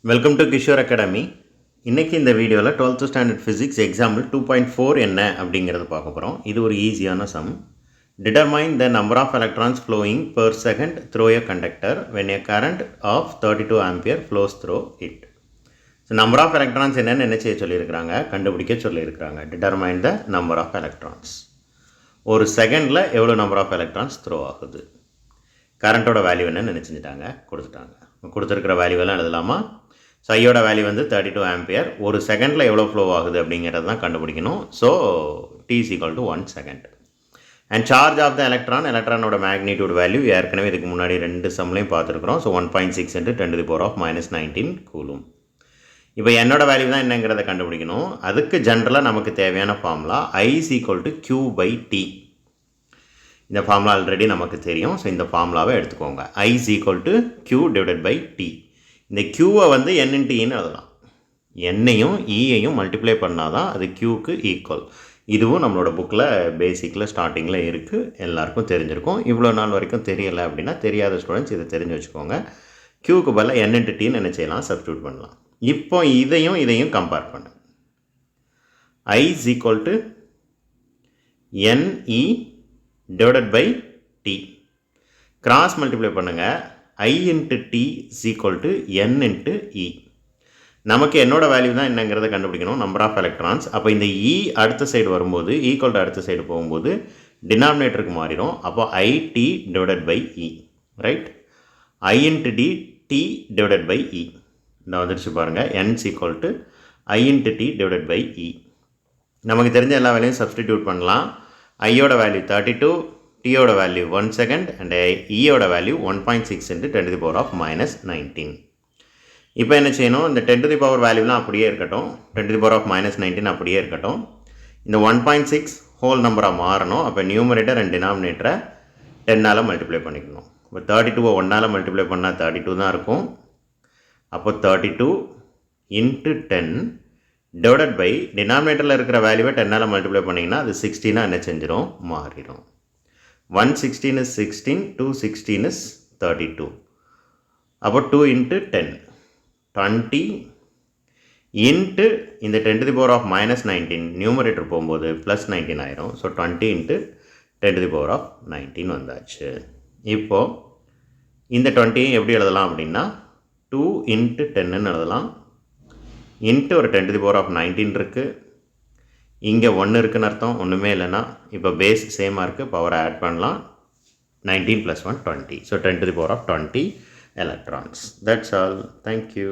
Welcome to Kishore academy. இன்றைக்கி இந்த வீடியோவில் 12th ஸ்டாண்டர்ட் ஃபிசிக்ஸ் எக்ஸாம்பிள் 2.4 என்ன அப்படிங்கிறது பார்க்க போகிறோம். இது ஒரு ஈஸியான sum. Determine the number of electrons flowing per second through a conductor when a current of 32 ampere flows through it. So number of electrons என்னென்னு என்ன செய்ய சொல்லியிருக்கிறாங்க, கண்டுபிடிக்க சொல்லியிருக்கிறாங்க. Determine the number of electrons. ஒரு செகண்டில் எவ்வளோ நம்பர் ஆஃப் எலக்ட்ரான்ஸ் த்ரோ ஆகுது, கரண்ட்டோட வேல்யூ என்னன்னு நினச்சிட்டாங்க, கொடுத்துட்டாங்க. கொடுத்துருக்கிற வேல்யூவெல்லாம் எழுதலாமா? ஸோ ஐயோட வேல்யூ வந்து 32 ஆம்பியர். ஒரு செகண்டில் எவ்வளோ ஃப்ளோ ஆகுது அப்படிங்கிறது தான் கண்டுபிடிக்கணும். So t is equal to 1 second. And charge of the எலக்ட்ரானோட மேக்னிடியூட் வேல்யூ ஏற்கனவே இதுக்கு முன்னாடி 2 சம்லையும் பார்த்துருக்குறோம். So 1.6 × 10⁻⁻19 coulomb. இப்போ என்னோட வேல்யூ தான் என்னங்கிறத கண்டுபிடிக்கணும். அதுக்கு ஜென்ரலாக நமக்கு தேவையான formula I is equal to Q/T. இந்த ஃபார்முலா ஆல்ரெடி நமக்கு தெரியும். ஸோ இந்த ஃபார்முலாவை எடுத்துக்கோங்க. I is equal to Q/T. இந்த Qவை வந்து N × Eன்னு எழுதலாம். என்னையும் ஈயையும் மல்டிப்ளை பண்ணால் தான் அது Qக்கு ஈக்குவல். இதுவும் நம்மளோட புக்கில் பேசிக்கில் ஸ்டார்டிங்கில் இருக்குது, எல்லாருக்கும் தெரிஞ்சிருக்கும். இவ்வளோ நாள் வரைக்கும் தெரியலை அப்படின்னா தெரியாத ஸ்டூடெண்ட்ஸ் இதை தெரிஞ்சு வச்சுக்கோங்க. Qக்கு பதிலாக N × Tன்னு என்ன செய்யலாம், சப்ஸ்டியூட் பண்ணலாம். இப்போ இதையும் கம்பேர் பண்ணு. I is equal to NE/T. Cross multiply பண்ணுங்கள். I × T is equal to N × E. நமக்கு என்னோட வேல்யூ தான் என்னங்கிறத கண்டுபிடிக்கணும், நம்பர் ஆஃப் எலக்ட்ரான்ஸ். அப்போ இந்த E அடுத்த சைடு வரும்போது, ஈக்குவல் டு அடுத்த சைடு போகும்போது டினாமினேட்டருக்கு மாறிடும். அப்போ IT/E, right? I × D T/E. இந்த வந்துடுச்சு பாருங்கள். N is equal to I × T/E. நமக்கு தெரிஞ்ச எல்லா வேல்யூயும் சப்ஸ்டிடியூட் பண்ணலாம். ஐயோட வேல்யூ 32, Tயோட வேல்யூ 1 செகண்ட் அண்ட் Eயோட வேல்யூ 1.6 × 10⁻⁻19. இப்போ என்ன செய்யணும், இந்த 10 வேல்யூலாம் அப்படியே இருக்கட்டும், 10⁻⁻19 அப்படியே இருக்கட்டும். இந்த 1.6 ஹோல் நம்பராக மாறணும். அப்போ நியூமரேட்டர் அண்ட் டினாமினேட்டரை 10ஆல் மல்டிப்ளை பண்ணிக்கணும். இப்போ 32 1ஆல் மல்டிப்ளை பண்ணால் 32 தான் இருக்கும். அப்போ 32 × 10 டிவைடட் பை டினாமினேட்டரில் இருக்கிற வேல்யூவை 10ஆல் மல்டிப்ளை பண்ணிங்கன்னா அது 16 என்ன செஞ்சிடும், மாறிடும். 116 is 16, 216 is 32. அப்போ 2 × 10, 20 இன்ட்டு இந்த 10⁻⁻19 நியூமரேட்டர் போகும்போது +19 ஆயிரும். ஸோ 20 × 10⁻19 வந்தாச்சு. இப்போது இந்த 20 எப்படி எழுதலாம் அப்படின்னா 2 × 10ன்னு எழுதலாம். இன்ட்டு ஒரு 10⁻19 இருக்குது. இங்கே 1 இருக்குன்னு அர்த்தம், ஒன்றுமே இல்லைன்னா. இப்போ பேஸ் சேமாக இருக்குது, பவரை ஆட் பண்ணலாம். 19 + 1 20. So 10⁻20 electrons. That's all. Thank you.